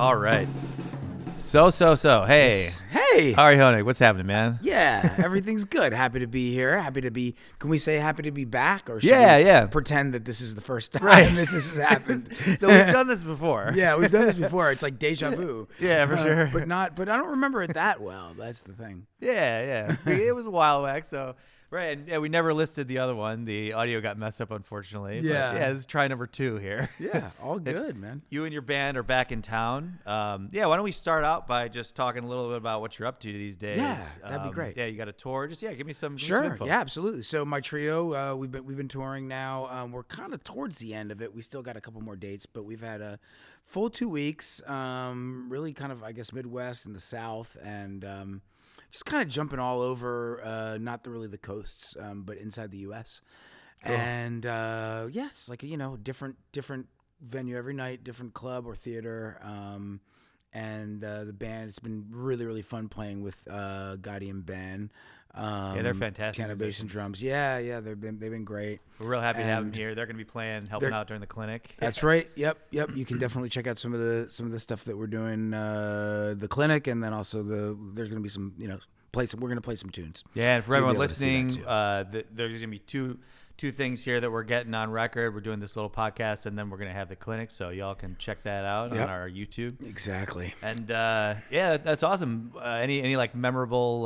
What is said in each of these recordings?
All right. So. Hey. Hey. Ari Hoenig, what's happening, man? Yeah, everything's good. Happy to be here. Can we say happy to be back? Or should Yeah. we pretend that this is the first time Right. that this has happened? So we've done this before. Yeah, we've done this before. It's like deja vu. Yeah, for sure. But I don't remember it that well. That's the thing. Yeah. It was a while back, so. Right, and we never listed the other one. The audio got messed up, unfortunately. Yeah. But this is try number 2 here. Yeah, all good, man. You and your band are back in town. Why don't we start out by just talking a little bit about what you're up to these days? Yeah, that'd be great. Yeah, you got a tour. Just give me some Sure. info. Yeah, absolutely. So my trio, we've been touring now. We're kind of towards the end of it. We still got a couple more dates, but we've had a full 2 weeks. Really kind of, I guess, Midwest and the South, and just kind of jumping all over, not really the coasts, but inside the U.S. Cool. And it's like different venue every night, different club or theater. And the band, it's been really, really fun playing with Gotti and Ben. They're fantastic. Piano, bass, and drums. Yeah, they've been great. We're real happy to have them here. They're going to be helping out during the clinic. That's right. Yep. You can definitely check out some of the stuff that we're doing, the clinic, and then also there's going to be some we're going to play some tunes. Yeah, and for everyone listening, there's going to be two things here that we're getting on record. We're doing this little podcast, and then we're going to have the clinic, so y'all can check that out on our YouTube. Exactly. And that's awesome. Any like memorable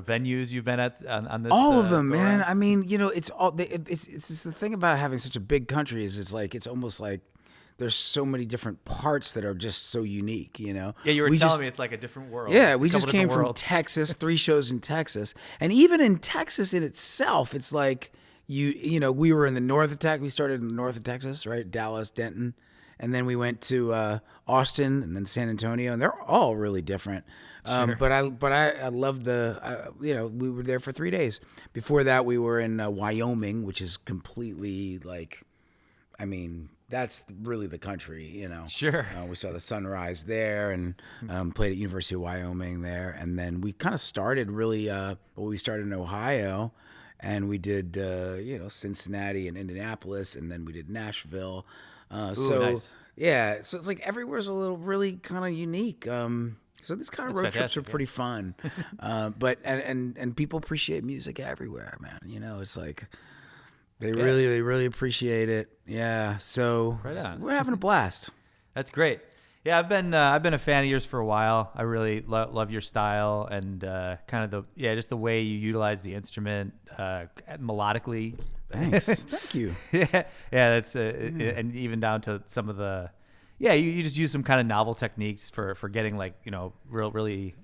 venues you've been at on this? All of them, man. I mean, it's the thing about having such a big country is it's almost like there's so many different parts that are just so unique, Yeah, you were telling me it's like a different world. Yeah, we just came from Texas, 3 shows in Texas. And even in Texas in itself, it's like we were in the north of Texas. We started in the north of Texas, right? Dallas, Denton. And then we went to Austin and then San Antonio, and they're all really different. Sure. But I love we were there for 3 days. Before that, we were in Wyoming, which is completely that's really the country, Sure. We saw the sunrise there and played at University of Wyoming there. And then we kind of started we started in Ohio, and we did, Cincinnati and Indianapolis, and then we did Nashville. Nice. Yeah, so it's like everywhere's a little really kind of unique. So these kind of road trips are pretty fun. But people appreciate music everywhere, man. It's like... They really appreciate it. Yeah, so we're having a blast. That's great. Yeah, I've been a fan of yours for a while. I really love your style and kind of just the way you utilize the instrument melodically. Thanks. Thank you. Yeah, that's and even down to some of the you just use some kind of novel techniques for getting really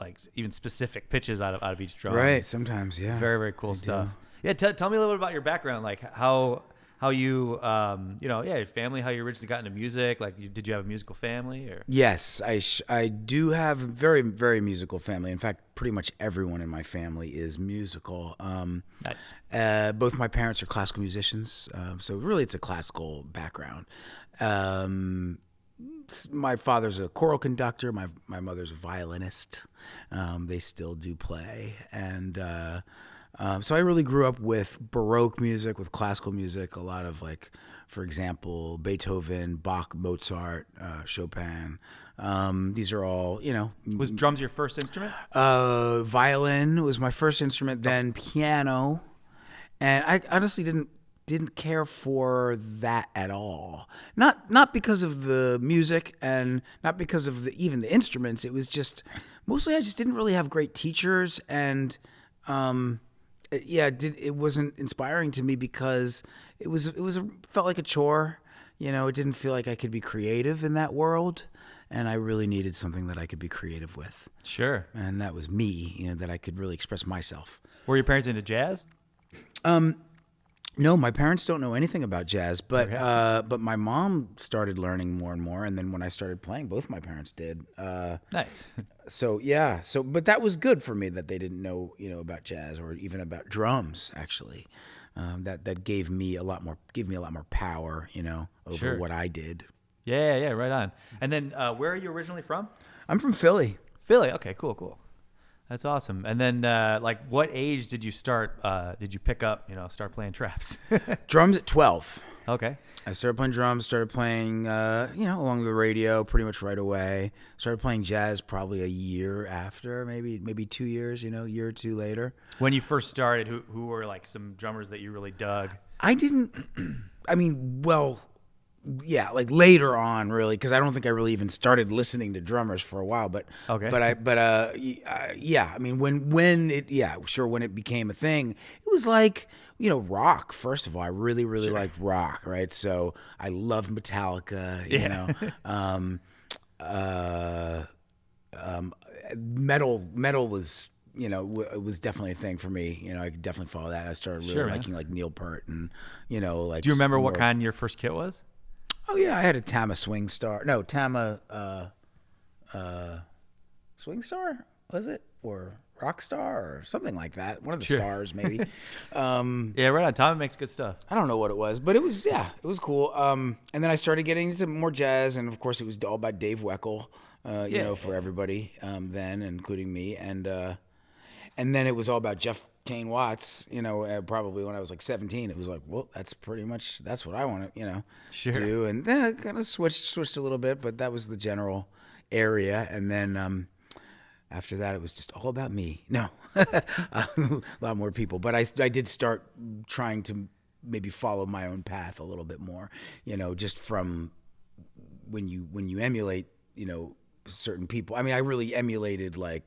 like even specific pitches out of each drum. Right. Sometimes, yeah. Very, very cool stuff. Yeah, tell me a little bit about your background, like how you, your family, how you originally got into music. Like, did you have a musical family? Or? Yes, I do have a very, very musical family. In fact, pretty much everyone in my family is musical. Nice. Both my parents are classical musicians, so really it's a classical background. My father's a choral conductor. My mother's a violinist. They still do play, and so I really grew up with Baroque music, with classical music, a lot of for example, Beethoven, Bach, Mozart, Chopin. These are all, Was drums your first instrument? Violin was my first instrument, then piano. And I honestly didn't care for that at all. Not because of the music and not because of even the instruments. It was just, mostly I just didn't really have great teachers, and it wasn't inspiring to me because it felt like a chore. It didn't feel like I could be creative in that world, and I really needed something that I could be creative with. Sure. And that was me, that I could really express myself. Were your parents into jazz? No, my parents don't know anything about jazz, but my mom started learning more and more, and then when I started playing, both my parents did. Nice. But that was good for me that they didn't know, about jazz or even about drums. Actually, that gave me a lot more power, over what I did. Yeah, right on. And then, where are you originally from? I'm from Philly. Philly. Okay, cool. That's awesome. And then, what age did you start? Did you pick up, start playing traps? Drums at 12. Okay. I started playing drums, started playing, along the radio pretty much right away. Started playing jazz probably a year after, maybe 2 years, a year or two later. When you first started, who were like some drummers that you really dug? I didn't, I mean, well, yeah, like later on, really, because I don't think I really even started listening to drummers for a while. But Okay. yeah, I mean, when it became a thing, it was like rock. First of all, I really liked rock, right? So I loved Metallica, metal was. It was definitely a thing for me. I could definitely follow that. I started really liking like Neil Peart and like. Do you remember what kind your first kit was? Oh yeah, I had a Tama Swing Star. No, Tama Swing Star, was it? Or Rock Star or something like that. One of the stars maybe. Yeah, right on. Tom makes good stuff. I don't know what it was, but it was cool. And then I started getting into more jazz, and of course it was all by Dave Weckl, for everybody then, including me. And then it was all about Jeff Kane Watts, probably when I was like 17, it was like, well, that's what I want to, do. And then I kind of switched a little bit, but that was the general area. And then after that, it was just all about me. No, a lot more people. But I did start trying to maybe follow my own path a little bit more, just from when you emulate, certain people. I mean, I really emulated I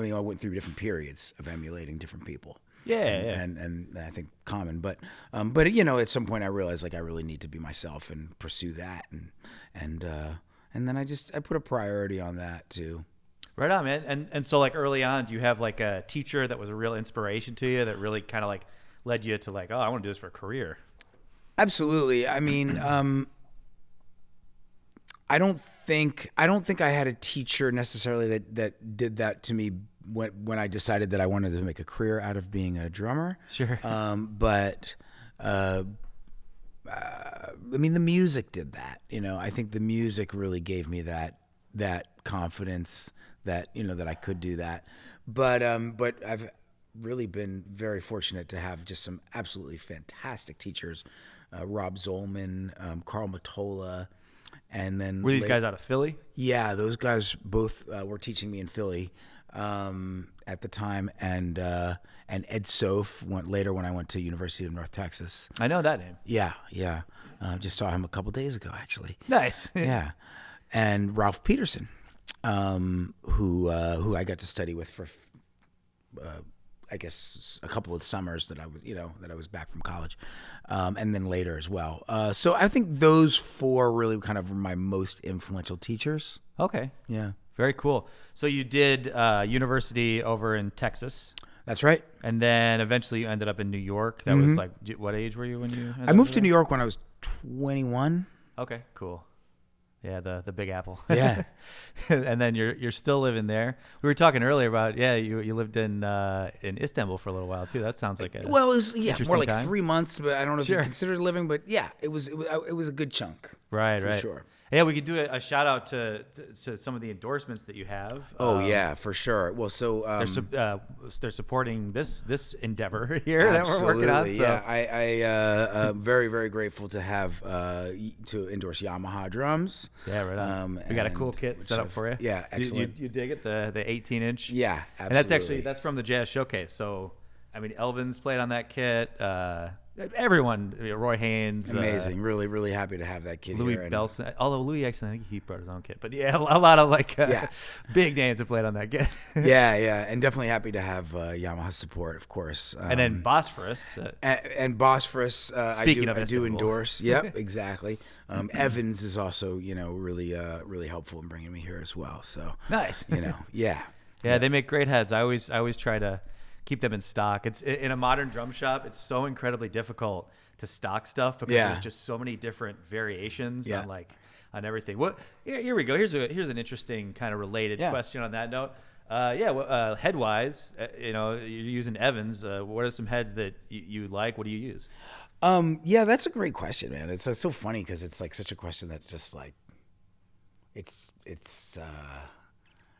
went through different periods of emulating different people. And I think common, but at some point I realized I really need to be myself and pursue that, and then I put a priority on that too. Right on, man. And so early on, do you have a teacher that was a real inspiration to you that really kind of led you to oh, I want to do this for a career? Absolutely. I mean, I don't think I had a teacher necessarily that did that to me when I decided that I wanted to make a career out of being a drummer. Sure. But I mean, the music did that. I think the music really gave me that confidence that that I could do that. But I've really been very fortunate to have just some absolutely fantastic teachers, Rob Zolman, Carl Matola. And then were these guys out of Philly? Yeah, those guys both were teaching me in Philly at the time, and Ed Soph went later when I went to University of North Texas. I know that name. Yeah. Just saw him a couple days ago, actually. Nice. Yeah, and Ralph Peterson, who I got to study with for I guess a couple of summers that I was back from college, and then later as well. So I think those four really kind of were my most influential teachers. Okay. Yeah. Very cool. So you did university over in Texas. That's right. And then eventually you ended up in New York. That was what age were you when you ended I moved up to New York when I was 21. Okay, cool. Yeah, the Big Apple. Yeah. And then you're still living there. We were talking earlier about you lived in Istanbul for a little while too. That sounds like it was more like time. 3 months, but I don't know if you consider it living, but yeah, it was a good chunk. Right, for sure. Yeah, we could do a shout out to some of the endorsements that you have. Oh yeah, for sure. Well, so they're supporting this endeavor here that we're working on. So. Yeah, I very very grateful to have to endorse Yamaha drums. Yeah, right on. We got a cool kit set up for you. Yeah, excellent. You dig it, the 18-inch. Yeah, absolutely. And that's from the Jazz Showcase. So I mean, Elvin's played on that kit. Everyone, Roy Haynes, amazing. Really, really happy to have that kit Louis here. Belson, although Louis actually, I think he brought his own kit, but yeah, a lot of big names have played on that kit. yeah, and definitely happy to have Yamaha support, of course. And then Bosphorus. And Bosphorus, I do endorse. Yep, exactly. Evans is also, really helpful in bringing me here as well. So nice. Yeah. Yeah, they make great heads. I always try to keep them in stock. It's in a modern drum shop. It's so incredibly difficult to stock stuff because there's just so many different variations on everything. Here we go. Here's an interesting kind of related question on that note. Head wise, you're using Evans. What are some heads that you like? What do you use? Yeah, that's a great question, man. It's so funny because it's such a question that just it's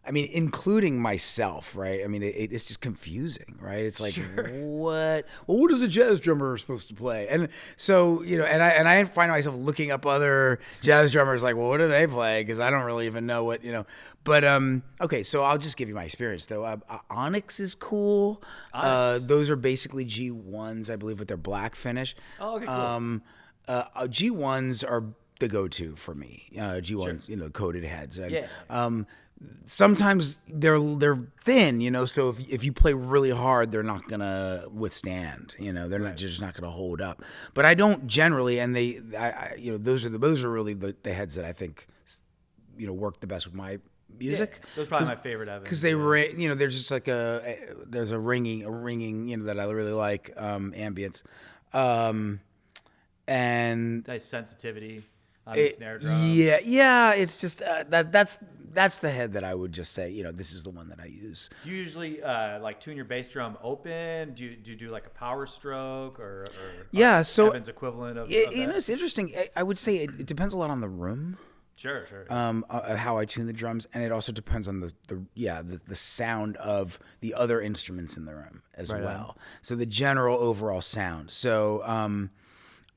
I mean, including myself, right? I mean, it's just confusing, right? It's like, what? Well, what is a jazz drummer supposed to play? And so, and I find myself looking up other jazz drummers, like, well, what do they play? Because I don't really even know what, But okay, so I'll just give you my experience though. Onyx is cool. Those are basically G1s, I believe, with their black finish. Oh, okay, cool. G1s are the go-to for me. G1s, Sure. Coated heads. And, Yeah. Sometimes they're thin, so if you play really hard, they're not gonna withstand. They're not just not gonna hold up. But I don't generally, and those are really the heads that I think work the best with my music. Yeah, those are probably my favorite ever. Because there's just like there's a ringing, that I really like, ambience, and nice sensitivity on the snare drum. Yeah, it's just that's the head that I would just say, this is the one that I use. Do you usually like tune your bass drum open? Do you do like a power stroke or so Evan's equivalent of that? It's interesting. I would say it depends a lot on the room. Sure. How I tune the drums, and it also depends on the sound of the other instruments in the room as well. So the general overall sound. So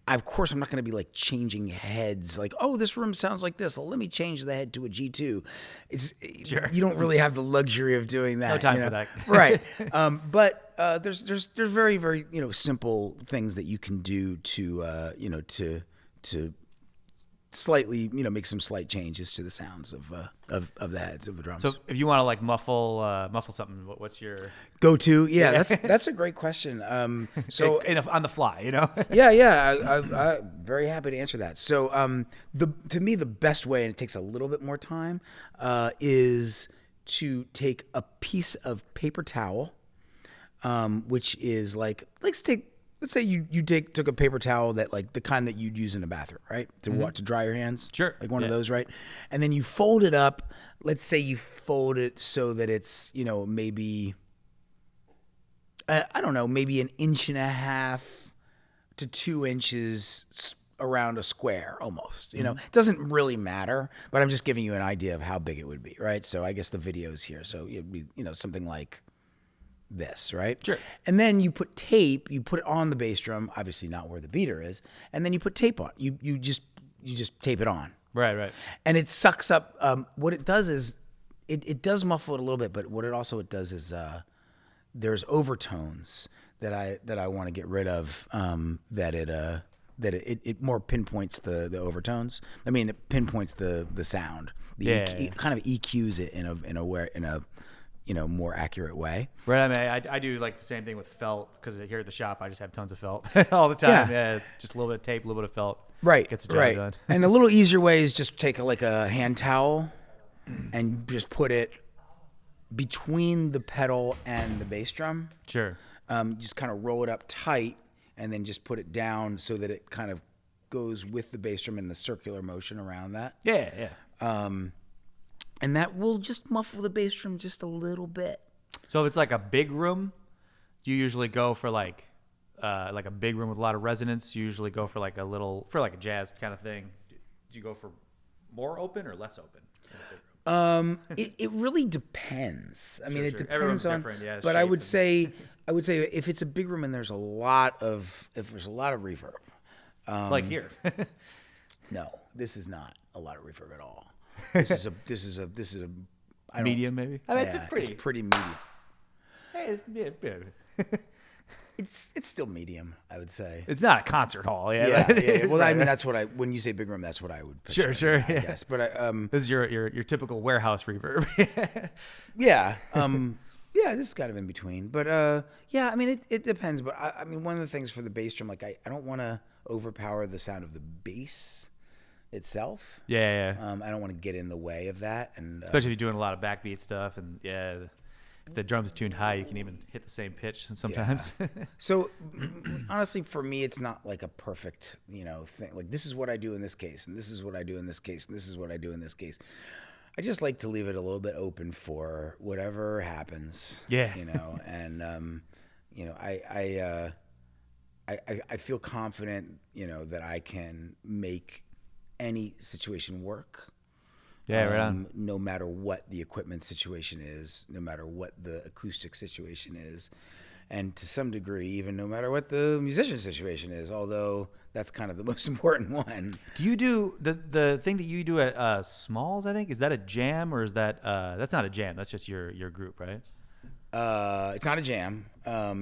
of course, I'm not going to be like changing heads. Like, oh, this room sounds like this. Well, let me change the head to a G2. Sure. You don't really have the luxury of doing that. No time for that. Right. But there's very, very simple things that you can do to slightly make some slight changes to the sounds of the heads of the drums. So if you want to like muffle something, what's your go-to? Yeah, that's a great question. So on the fly, Yeah, I'm very happy to answer that. So to me the best way, and it takes a little bit more time, is to take a piece of paper towel, which is like let's say you took a paper towel that like the kind that you'd use in a bathroom, right? To dry your hands. Sure. Like one of those, right? And then you fold it up. Let's say you fold it so that it's, maybe, I don't know, maybe 1.5 inches to 2 inches around a square almost. It doesn't really matter, but I'm just giving you an idea of how big it would be, right? So I guess the video's here. So it'd be, something like this, right? Sure. And then you put tape, you put it on the bass drum, obviously not where the beater is, and then you put tape on. You just tape it on. Right. And it sucks up. What it does is it does muffle it a little bit, but what it does is there's overtones that I want to get rid of. That it more pinpoints the overtones. I mean, it pinpoints the sound. It kind of EQs it in a more accurate way. Right. I mean, I do like the same thing with felt, because here at the shop I just have tons of felt all the time. Yeah. Just a little bit of tape, a little bit of felt. Right. Gets the job done. And a little easier way is just take a hand towel and just put it between the pedal and the bass drum. Sure. Just kind of roll it up tight and then just put it down so that it kind of goes with the bass drum in the circular motion around that. Yeah. And that will just muffle the bass drum just a little bit. So if it's like a big room, do you usually go for like a big room with a lot of resonance? You usually go for like a jazz kind of thing. Do you go for more open or less open in a big room? It really depends. I mean, it depends Everyone's on. different, yeah. But I would say if it's a big room and there's a lot of reverb. Like here. No, this is not a lot of reverb at all. This is a medium maybe. I mean, it's pretty medium. Hey, It's still medium, I would say. It's not a concert hall, yeah. Well, I mean, that's what when you say big room, that's what I would picture. Sure, I guess. But this is your typical warehouse reverb. Yeah. This is kind of in between. But I mean, it depends. But I mean, one of the things for the bass drum, like I don't want to overpower the sound of the bass itself. Yeah. I don't want to get in the way of that, and especially if you're doing a lot of backbeat stuff, and if the drum's tuned high, you can even hit the same pitch sometimes. Yeah. So honestly, for me, it's not like a perfect thing. Like this is what I do in this case, and this is what I do in this case, and this is what I do in this case. I just like to leave it a little bit open for whatever happens. Yeah. And I feel confident, that I can make any situation work. Yeah, right on. No matter what the equipment situation is, no matter what the acoustic situation is, and to some degree, even no matter what the musician situation is, although that's kind of the most important one. Do you do the thing that you do at Smalls, I think? Is that a jam, or is that that's not a jam, that's just your group, right? It's not a jam.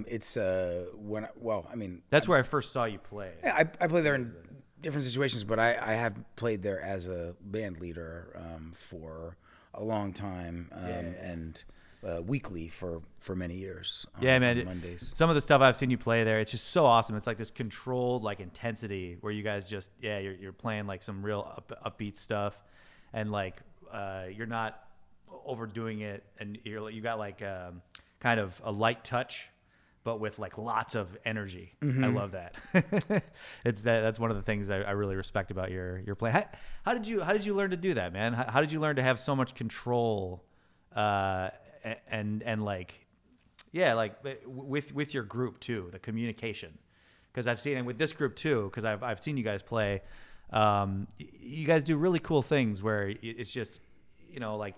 It's that's where I first saw you play. Yeah, I play there in different situations, but I have played there as a band leader for a long time, and weekly for many years. Yeah, man. On Mondays. Some of the stuff I've seen you play there, it's just so awesome. It's like this controlled like intensity where you guys just you're playing like some real upbeat stuff, and like you're not overdoing it, and you got like kind of a light touch, but with like lots of energy. I love that. That's one of the things I really respect about your playing. How did you learn to do that, man? How did you learn to have so much control and like with your group too, the communication? Because I've seen it with this group too, because I've seen you guys play. You guys do really cool things where it's just like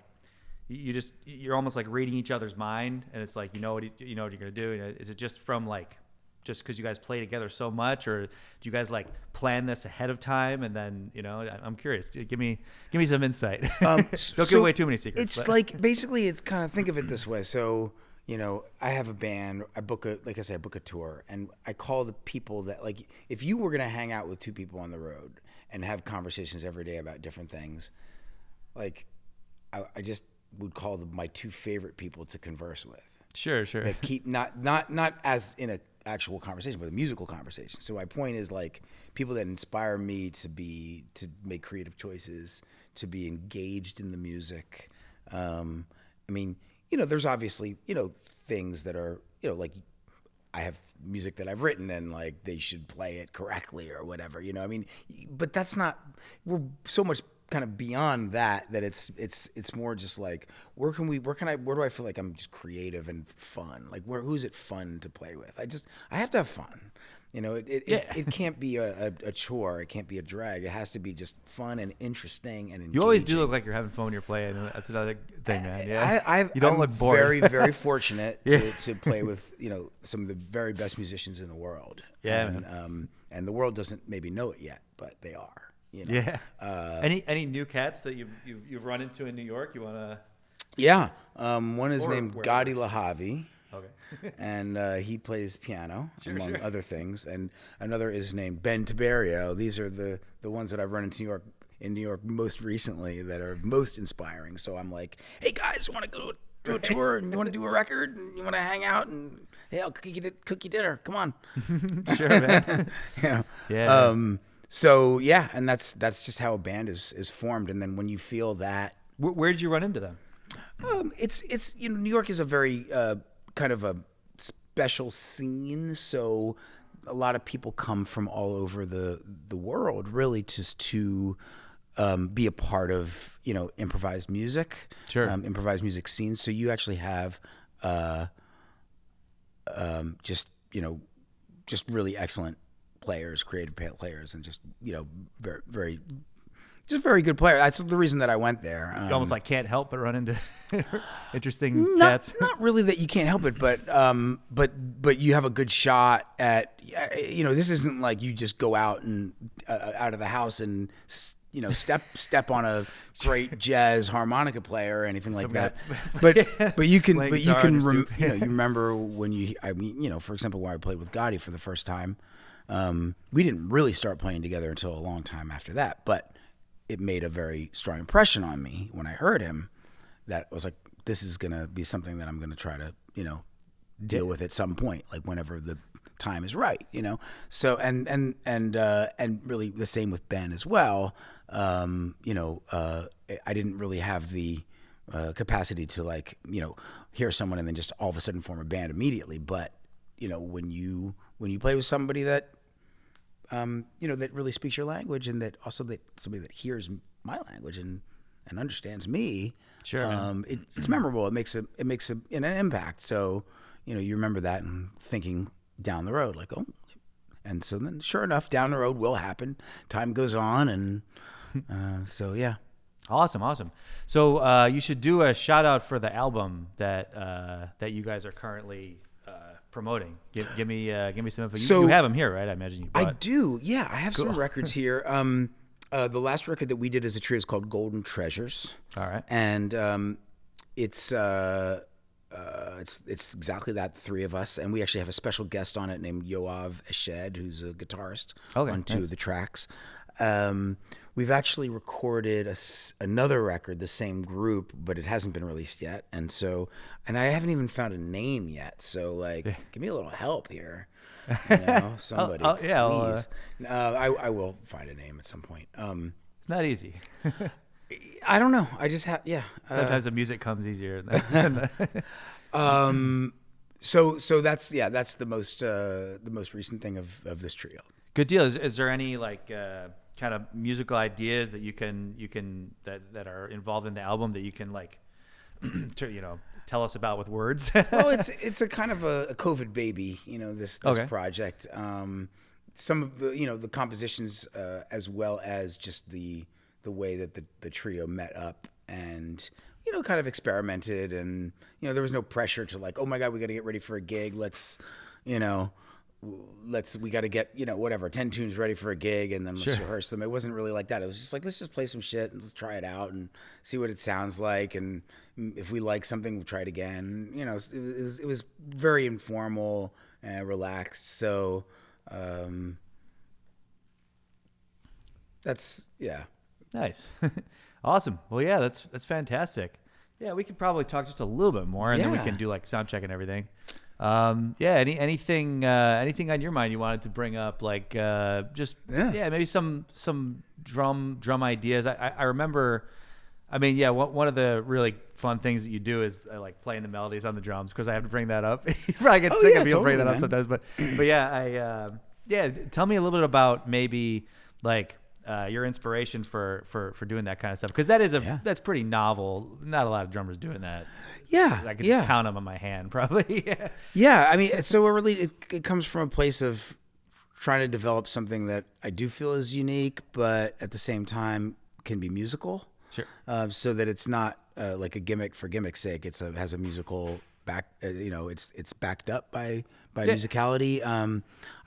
you're almost like reading each other's mind, and it's like you know what you're gonna do. Is it just from like just because you guys play together so much, or do you guys like plan this ahead of time? And then I'm curious. Give me some insight. Don't give away too many secrets. It's like basically it's kind of, think of it this way. So I have a band. I book a tour, and I call the people that, like, if you were gonna hang out with two people on the road and have conversations every day about different things, like I just would call them my two favorite people to converse with. Sure. That keep not as in a actual conversation, but a musical conversation. So my point is, like, people that inspire me to make creative choices, to be engaged in the music. There's obviously, things that are, like, I have music that I've written and like they should play it correctly or whatever, but that's not, we're so much kind of beyond that it's more just like, where do I feel like I'm just creative and fun? Like, who's it fun to play with? I have to have fun. It can't be a chore. It can't be a drag. It has to be just fun and interesting and engaging. You always do look like you're having fun when you're playing. That's another thing, man. Yeah, you don't look bored. Very, very fortunate to play with some of the very best musicians in the world. Yeah, and the world doesn't maybe know it yet, but they are. Yeah. Any new cats that you've run into in New York? You want to? Yeah. One is named Gotti Lahavi. Okay. And he plays piano, among other things. And another is named Ben Tiberio. These are the ones that I've run into in New York most recently that are most inspiring. So I'm like, hey guys, want to go do a tour, and you want to do a record, and you want to hang out, and hey, I'll cook you dinner. Come on. Sure, man. Yeah. So yeah, and that's just how a band is formed. And then when you feel that, where did you run into them? It's New York is a very kind of a special scene. So a lot of people come from all over the world, really, just to be a part of improvised music, improvised music scenes. So you actually have just really excellent players, creative players, and just very, very, just very good players. That's the reason that I went there. You almost like can't help but run into interesting cats. Not really that you can't help it, but you have a good shot at this isn't like you just go out and out of the house and step on a great jazz harmonica player or anything like that. But you can you remember when for example, when I played with Gotti for the first time. We didn't really start playing together until a long time after that, but it made a very strong impression on me when I heard him, that I was like, this is going to be something that I'm going to try to, deal with at some point, like whenever the time is right, So, and really the same with Ben as well. I didn't really have the capacity to hear someone and then just all of a sudden form a band immediately. But, when you play with somebody that, that really speaks your language, and that also that somebody that hears my language and understands me, sure, it's memorable. It makes an impact. So, you remember that and thinking down the road, like, oh, and so then sure enough, down the road will happen. Time goes on, and so yeah. Awesome. So you should do a shout out for the album that you guys are currently promoting. Give me some info. You have them here, right? I imagine you brought. I do. Yeah, I have some records here. The last record that we did as a trio is called Golden Treasures. All right. And it's exactly that, three of us, and we actually have a special guest on it named Yoav Eshed, who's a guitarist on two of the tracks. We've actually recorded another record, the same group, but it hasn't been released yet, and I haven't even found a name yet. So, give me a little help here, somebody. Please. I will find a name at some point. It's not easy. I don't know. I just have Sometimes the music comes easier. So that's the most recent thing of this trio. Good deal. Is there any kind of musical ideas that you can that are involved in the album that you can tell us about with words? Well, it's a kind of a COVID baby, this project. Some of the compositions as well as just the way that the trio met up and kind of experimented, and there was no pressure to oh my God, we got to get ready for a gig. We got to get, whatever, 10 tunes ready for a gig and then let's rehearse them. It wasn't really like that. It was just let's just play some shit and let's try it out and see what it sounds like. And if we like something, we'll try it again. It was very informal and relaxed. So, that's, yeah. Nice. Awesome. Well, yeah, that's fantastic. Yeah, we could probably talk just a little bit more and then we can do sound check and everything. Anything on your mind you wanted to bring up, maybe some drum ideas. I remember, one of the really fun things that you do is playing the melodies on the drums, because I have to bring that up. You probably get sick of people bringing that up sometimes, but tell me a little bit about maybe your inspiration for doing that kind of stuff, because that's pretty novel. Not a lot of drummers doing that. I could count them on my hand probably. So it comes from a place of trying to develop something that I do feel is unique, but at the same time can be musical. Sure. So that it's not like a gimmick for gimmick's sake. Has a musical back. It's backed up by musicality.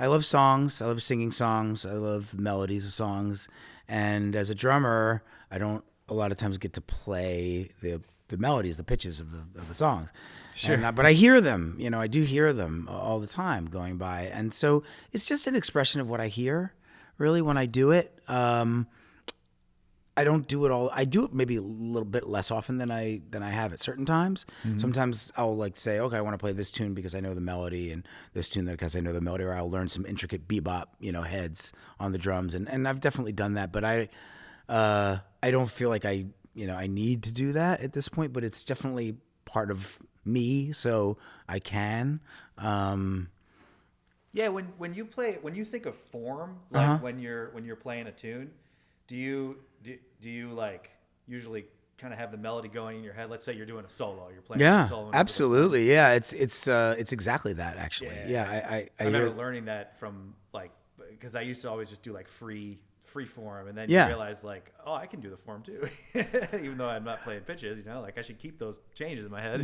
I love songs. I love singing songs. I love the melodies of songs. And as a drummer, I don't a lot of times get to play the melodies, the pitches of the songs. Sure. But I hear them. I do hear them all the time going by. And so it's just an expression of what I hear, really, when I do it. I don't do it all. I do it maybe a little bit less often than I have at certain times. Mm-hmm. Sometimes I'll say, okay, I want to play this tune because I know the melody, and this tune because I know the melody, or I'll learn some intricate bebop, heads on the drums, and I've definitely done that. But I don't feel like I need to do that at this point. But it's definitely part of me, so I can. When you think of form, when you're playing a tune, do you usually kind of have the melody going in your head? Let's say you're doing a solo, you're playing a solo. Absolutely. Yeah, it's exactly that, actually. I remember learning that from because I used to always just do free form, and then you realize I can do the form too, even though I'm not playing pitches. I should keep those changes in my head.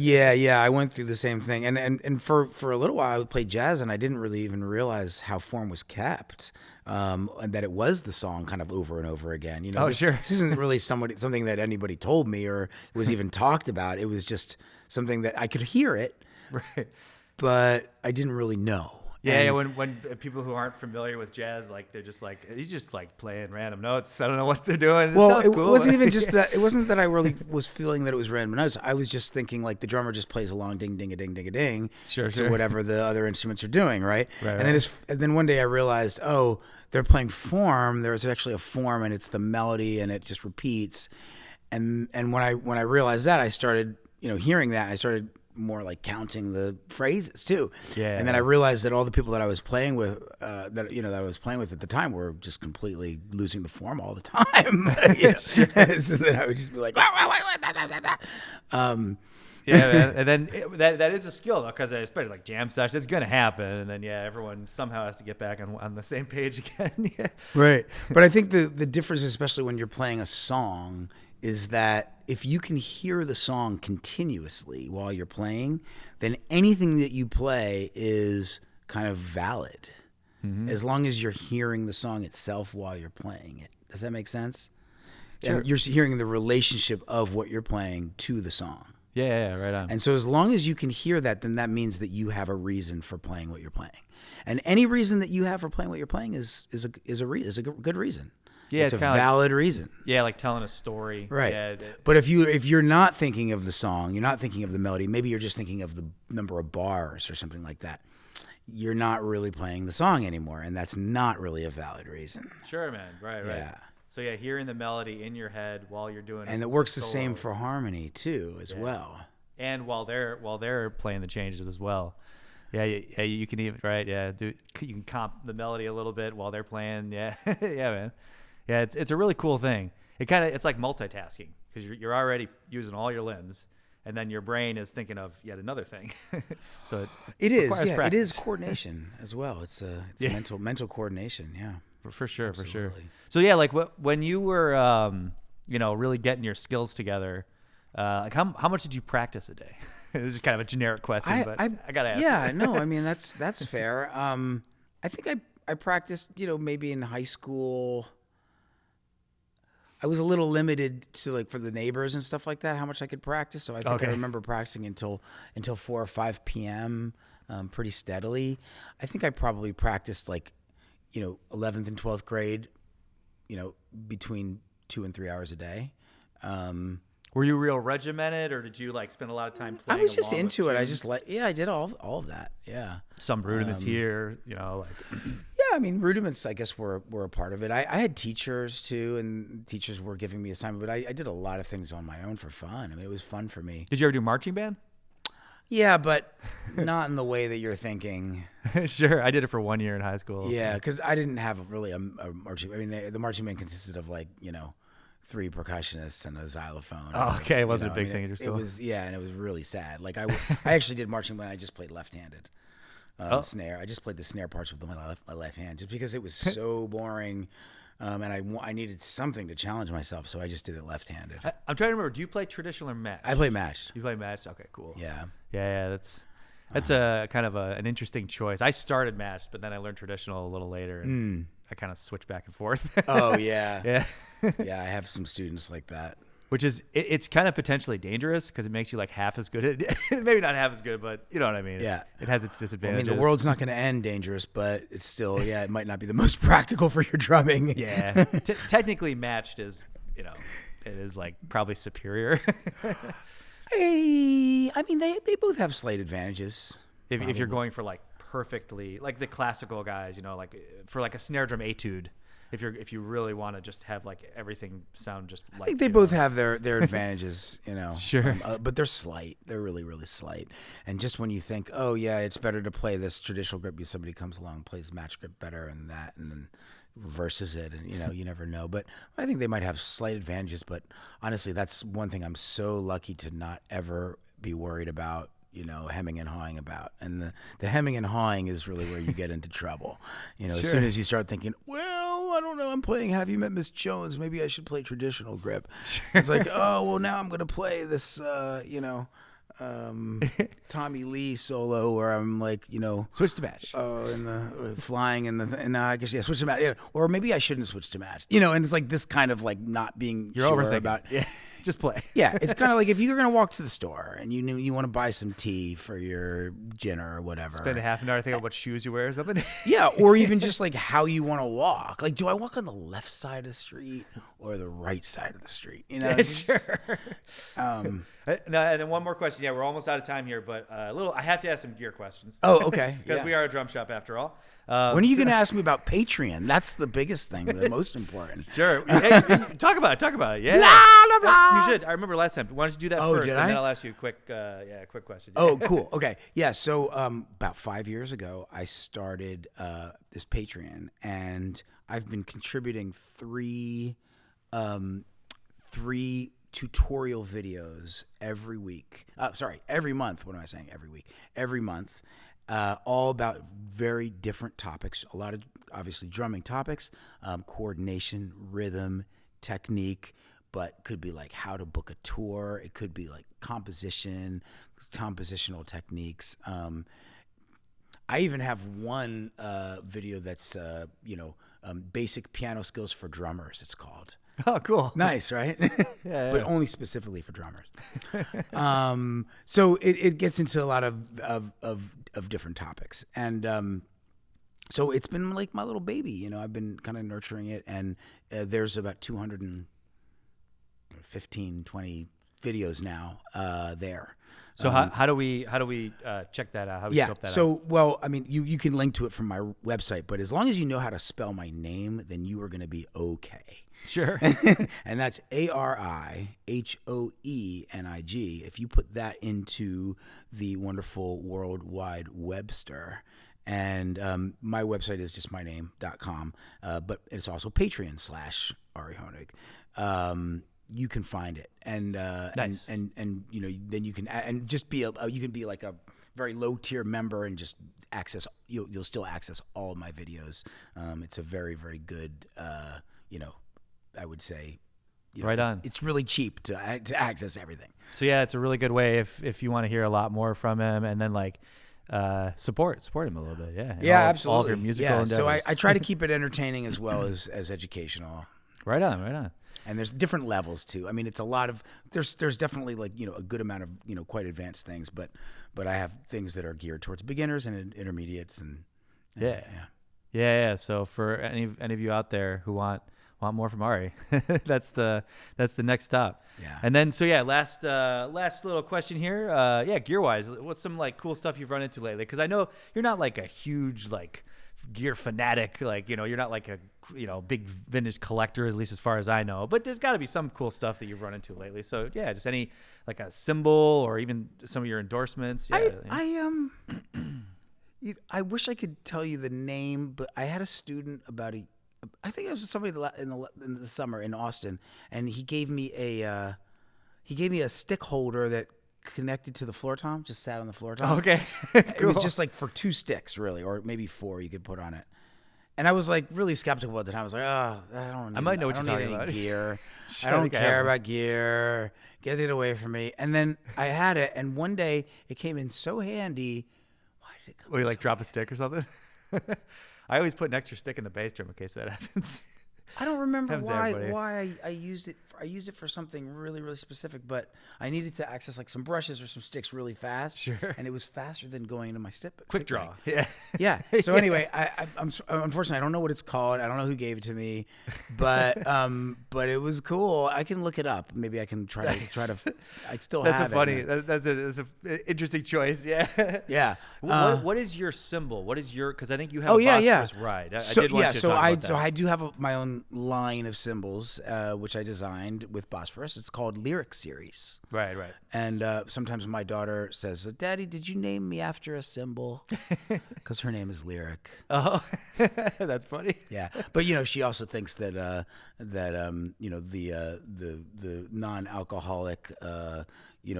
I went through the same thing, and for a little while I would play jazz, and I didn't really even realize how form was kept, and that it was the song kind of over and over again. This isn't really something that anybody told me or was even talked about. It was just something that I could hear it, right? But I didn't really know. When people who aren't familiar with jazz, they're just he's just playing random notes. I don't know what they're doing. Wasn't even just that. It wasn't that I really was feeling that it was random notes. I was just thinking the drummer just plays along, ding ding a ding ding a ding, to whatever the other instruments are doing, right? And then one day I realized, they're playing form. There's actually a form, and it's the melody, and it just repeats. And when I realized that, I started hearing that. I started more counting the phrases too. And then I realized that all the people that I was playing with, that I was playing with at the time, were just completely losing the form all the time. So then I would just be like, man. And then that is a skill though, because especially jam sessions, it's gonna happen, and then everyone somehow has to get back on the same page again. Right. But I think the difference, especially when you're playing a song, is that if you can hear the song continuously while you're playing, then anything that you play is kind of valid, as long as you're hearing the song itself while you're playing it. Does that make sense? Sure. And you're hearing the relationship of what you're playing to the song. Yeah, right on. And so as long as you can hear that, then that means that you have a reason for playing what you're playing. And any reason that you have for playing what you're playing is a good reason. Yeah, it's a valid reason. Yeah, like telling a story. Right. Yeah, but if you're not thinking of the song, you're not thinking of the melody, maybe you're just thinking of the number of bars or something like that, you're not really playing the song anymore, and that's not really a valid reason. Sure, man. Right. Yeah. So yeah, hearing the melody in your head while you're doing, and it works the same for harmony too, as well. And while they're playing the changes as well. Yeah, you can even you can comp the melody a little bit while they're playing. Yeah, yeah, man. Yeah, it's a really cool thing. It's like multitasking, because you're already using all your limbs, and then your brain is thinking of yet another thing. So it is practice. It is coordination as well. It's mental coordination. Yeah, for sure. Absolutely. For sure. So yeah, like when you were really getting your skills together, like how much did you practice a day? This is kind of a generic question, but I gotta ask. Yeah, no, I mean that's fair. I think I practiced, maybe in high school. I was a little limited to, like, for the neighbors and stuff like that, how much I could practice. So I think I remember practicing until 4 or 5 p.m. Pretty steadily. I think I probably practiced 11th and 12th grade, between 2 and 3 hours a day. Were you real regimented, or did you spend a lot of time playing? I was just into it. I just I did all of that. Yeah. Some rudiments here, Yeah, I mean, rudiments, I guess, were a part of it. I had teachers too, and teachers were giving me assignments, but I did a lot of things on my own for fun. I mean, it was fun for me. Did you ever do marching band? Yeah, but not in the way that you're thinking. Sure, I did it for 1 year in high school. Yeah, because I didn't have really a marching. I mean, the marching band consisted of 3 percussionists and a xylophone. Oh, okay, it wasn't a big thing at your school. It was, and it was really sad. Like I actually did marching band. I just played left-handed. Snare. I just played the snare parts with my left hand, just because it was so boring, and I needed something to challenge myself, so I just did it left-handed. I'm trying to remember. Do you play traditional or matched? I play matched. You play matched? Okay, cool. Yeah. Yeah. That's a kind of an interesting choice. I started matched, but then I learned traditional a little later, and I kind of switched back and forth. Oh yeah. Yeah. Yeah, I have some students like that. Which is, it's kind of potentially dangerous, because it makes you half as good at maybe not half as good, but you know what I mean. Yeah. It has its disadvantages. I mean, the world's not going to end dangerous, but it's still, it might not be the most practical for your drumming. Yeah. Technically matched is, it is probably superior. I mean, they both have slight advantages. If you're going for perfectly, the classical guys, for a snare drum etude, if you really want to just have everything sound just I think they both have their advantages, Sure. But they're slight. They're really, really slight. And just when you think, oh yeah, it's better to play this traditional grip, somebody comes along and plays match grip better and then reverses it, and you never know. But I think they might have slight advantages, but honestly, that's one thing I'm so lucky to not ever be worried about, hemming and hawing about. And the hemming and hawing is really where you get into trouble. Sure. As soon as you start thinking, well, I don't know, I'm playing Have You Met Miss Jones? Maybe I should play traditional grip. Sure. It's oh, well, now I'm going to play this, Tommy Lee solo where I'm switch to match. Oh, and the flying and I guess switch to match. Yeah. Or maybe I shouldn't switch to match. And it's this kind of not being You're sure overthinking. about. Yeah. Just play. Yeah, it's kind of if you're gonna walk to the store and you want to buy some tea for your dinner or whatever. Spend a half an hour thinking about what shoes you wear or something. Yeah, or even just how you want to walk. Do I walk on the left side of the street or the right side of the street? Sure. No, and then one more question. Yeah, we're almost out of time here, but I have to ask some gear questions. Oh, okay. Because we are a drum shop after all. When are you going to ask me about Patreon? That's the biggest thing, the most important. Sure. Hey, talk about it. Yeah. Blah, blah, blah. You should. I remember last time. Why don't you do that first, and then I'll ask you a quick question. Oh, cool. Okay. Yeah. So about 5 years ago, I started this Patreon, and I've been contributing three tutorial videos every week. Every month. What am I saying? Every week. Every month. All about very different topics. A lot of, obviously, drumming topics, coordination, rhythm, technique, but could be like how to book a tour. It could be like compositional techniques. I even have one video that's basic piano skills for drummers. It's called. Oh, cool. Nice, right? Yeah. But only specifically for drummers. So it gets into a lot of different topics, and so it's been like my little baby. I've been kind of nurturing it, and there's about 215, 20 videos now there. So how do we check that out? How do we scope that out? So, well, I mean, you can link to it from my website, but as long as you know how to spell my name, then you are going to be okay. Sure. And that's AriHoenig. If you put that into the wonderful World Wide Webster, and my website is just myname.com, but it's also Patreon/Ari Hoenig. You can find it, and nice. and then you can and just be you can be like a very low tier member and just access. You'll still access all of my videos. It's a very, very good. I would say. Right on. It's really cheap to access everything. So yeah, it's a really good way if you want to hear a lot more from him, and then like support him a little bit. Yeah. Absolutely. All of your musical endeavors. So I try to keep it entertaining as well as educational. Right on. And there's different levels too. I mean, it's a lot of there's definitely like a good amount of quite advanced things, but I have things that are geared towards beginners and intermediates and yeah. So for any of you out there who want more from Ari, that's the next stop. Yeah. And then last little question here. Gear wise, what's some like cool stuff you've run into lately? Because I know you're not like a huge like gear fanatic, like you're not like a big vintage collector, at least as far as I know, but there's got to be some cool stuff that you've run into lately. So yeah, just any like a symbol or even some of your endorsements. I wish I could tell you the name, but I had a student I think it was somebody in the summer in Austin, and he gave me a stick holder that connected to the floor tom, just sat on the floor tom. Okay. Cool. It was just like for 2 sticks really, or maybe 4 you could put on it. And I was like really skeptical at the time. I was like, I might know what you're talking about. Gear. I don't care about gear. Get it away from me. And then I had it, and one day it came in so handy. Why did it come? Will you like drop a stick or something? I always put an extra stick in the bass drum in case that happens. I don't remember why I used it. I used it for something really, really specific, but I needed to access like some brushes or some sticks really fast. Sure. And it was faster than going into my quick draw. Yeah. Yeah. So anyway, I'm unfortunately I don't know what it's called. I don't know who gave it to me, but it was cool. I can look it up. Maybe I can try to. I still have it. That's an interesting choice. Yeah. Yeah. What is your symbol? What is your? Because I think you have a Phosphorus ride. I do have my own line of cymbals, which I designed with Phosphorus. It's called Lyric Series. Right. And sometimes my daughter says, "Daddy, did you name me after a cymbal?" Because her name is Lyric. Oh, that's funny. Yeah, but she also thinks that the non-alcoholic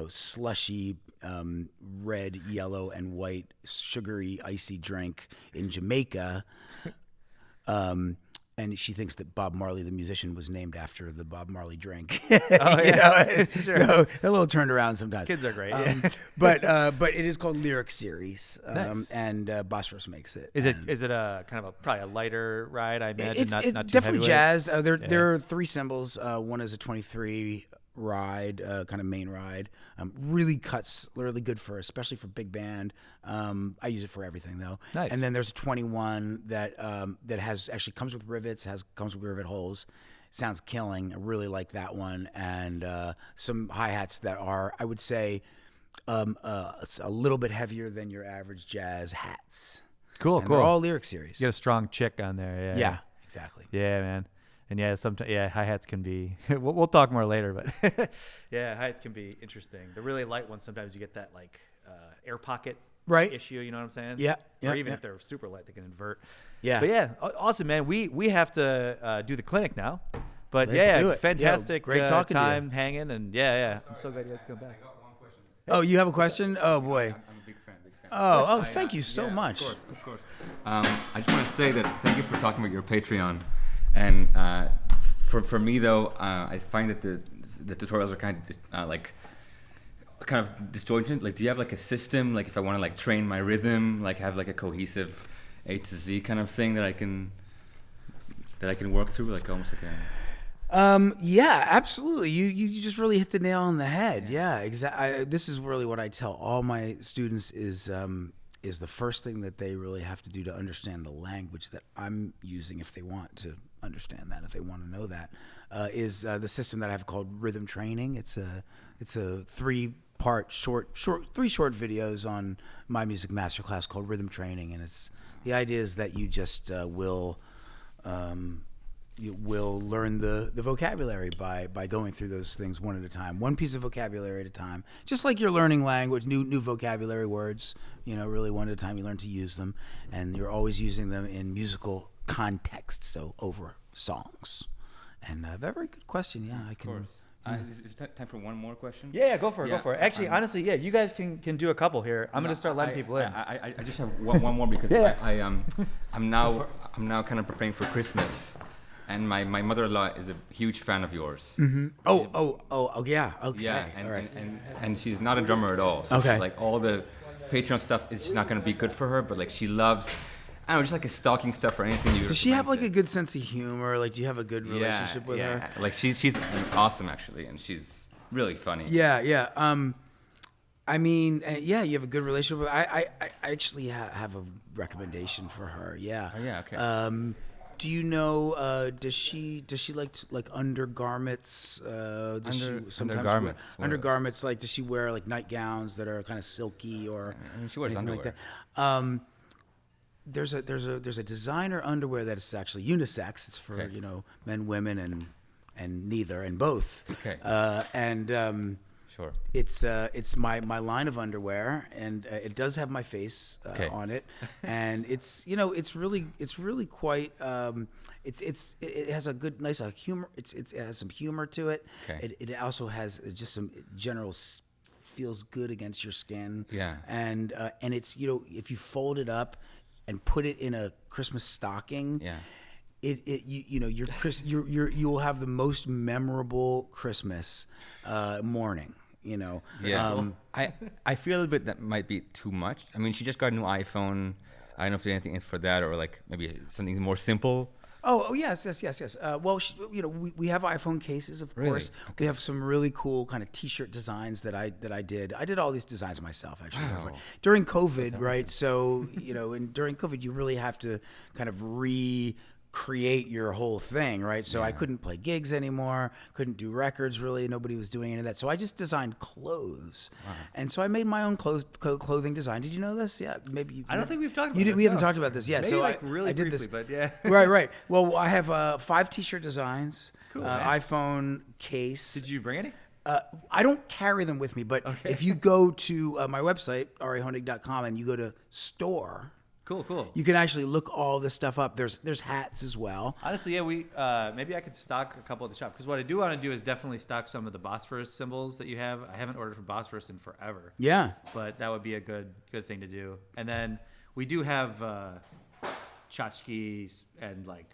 slushy red, yellow, and white sugary icy drink in Jamaica. And she thinks that Bob Marley, the musician, was named after the Bob Marley drink. Oh, yeah. Sure. They're a little turned around sometimes. Kids are great. But it is called Lyric Series, nice. And Phosphorus makes it. Is it a kind of probably a lighter ride? I imagine it's not too definitely heavyweight. jazz. There are 3 cymbals. One is a 23 ride, kind of main ride. Really cuts really good especially for big band. I use it for everything though. Nice. And then there's a 21 that comes with rivets, comes with rivet holes. Sounds killing. I really like that one. And some hi-hats that are, I would say, it's a little bit heavier than your average jazz hats. Cool. They're all Lyric Series. You got a strong chick on there. Yeah, exactly. Yeah, man. And sometimes hi-hats can be we'll talk more later, but hi-hats can be interesting. The really light ones, sometimes you get that like air pocket issue, you know what I'm saying? Yeah. Or even if they're super light, they can invert. Yeah. But awesome, man. We have to do the clinic now. But Let's do it. Fantastic. Great talking time to you. hanging, and I'm so glad you guys come back. I got one question. Oh, you have a question? Oh boy. I'm a big fan. Oh, thank you so much. Of course. I just want to say that thank you for talking about your Patreon, and For me though, I find that the tutorials are kind of disjointed. Like, do you have like a system? Like, if I want to like train my rhythm, like have like a cohesive A to Z kind of thing that I can work through, like almost like a. Yeah, absolutely. You just really hit the nail on the head. Yeah, exactly. This is really what I tell all my students is the first thing that they really have to do to understand the language that I'm using, if they want to understand that, if they want to know that, is the system that I have called rhythm training. It's a 3-part three short videos on my music masterclass called Rhythm Training, and the idea is that you just you will learn the vocabulary by going through those things one at a time, one piece of vocabulary at a time. Just like you're learning language, new vocabulary words, really one at a time. You learn to use them, and you're always using them in musical context, so over songs. And very good question. Yeah, I can. Of course. Is it time for one more question? Yeah, go for it. Go for it. Actually, honestly, yeah, you guys can do a couple here. I'm gonna start letting people in. I just have one more because I'm now kind of preparing for Christmas. And my mother-in-law is a huge fan of yours. Mm-hmm. Oh, yeah. Okay. Yeah, all right. and she's not a drummer at all. So okay. Like all the Patreon stuff is just not going to be good for her. But like she loves, I don't know, just like a stalking stuff or anything. Does she have like a good sense of humor? Like, do you have a good relationship with her? Like she's awesome actually, and she's really funny. Yeah. I mean, you have a good relationship with her. I actually have a recommendation for her. Yeah. Oh, yeah. Okay. Do you know? Does she like undergarments? Undergarments. Undergarments. Like, does she wear like nightgowns that are kind of silky or? I mean, she wears underwear. Like that? There's a designer underwear that is actually unisex. It's for men, women, and neither, and both. Okay. Sure. It's my line of underwear, and it does have my face on it, and it's really quite it has a good nice humor. It has some humor to it. Okay. It also has just some general feels good against your skin. Yeah. And it's if you fold it up and put it in a Christmas stocking. Yeah. You will have the most memorable Christmas morning. Yeah. I feel a little bit that might be too much. I mean, she just got a new iPhone. I don't know if there's anything in for that, or like maybe something more simple. Oh yes. Well, we have iPhone cases, of course. Okay. We have some really cool kind of T-shirt designs that I did. I did all these designs myself, actually. Wow. During COVID, right? So and during COVID, you really have to kind of create your whole thing, right? So I couldn't play gigs anymore, couldn't do records really, nobody was doing any of that. So I just designed clothes. Wow. And so I made my own clothing design. Did you know this? Yeah, maybe I don't think we've talked about this. We haven't talked about this. Yeah, maybe so really I did briefly, this. but yeah. Right. Well, I have 5 T-shirt designs, cool, iPhone case. Did you bring any? I don't carry them with me, but if you go to my website, arihoenig.com, and you go to store. Cool. You can actually look all this stuff up. There's hats as well. Honestly, yeah, we maybe I could stock a couple at the shop, because what I do want to do is definitely stock some of the Bosphorus symbols that you have. I haven't ordered from Bosphorus in forever. Yeah, but that would be a good thing to do. And then we do have tchotchkes and like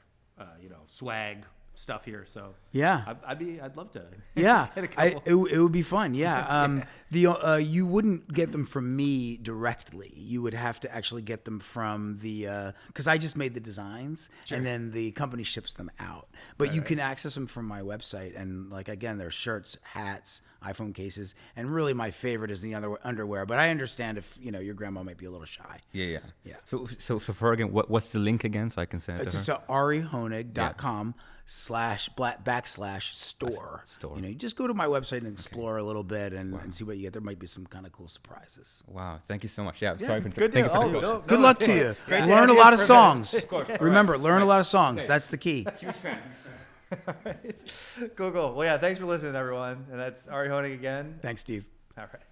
swag stuff here, so yeah, I'd love to. Yeah, it would be fun. Yeah, you wouldn't get them from me directly. You would have to actually get them from the because I just made the designs, and then the company ships them out. But you can access them from my website, and like again, there's shirts, hats, iPhone cases, and really my favorite is the underwear. But I understand if your grandma might be a little shy. Yeah. So for her again, what's the link again, so I can send it to her? It's just arihoenig.com. /store. You just go to my website and explore a little bit and see what you get. There might be some kind of cool surprises. Wow, thank you so much. Yeah, sorry for good thank you for deal. Good luck to you. Learn a lot of songs. Of course. Remember, learn a lot of songs. That's the key. Huge fan. Cool. Well, yeah, thanks for listening, everyone. And that's Ari Hoenig again. Thanks, Steve. All right.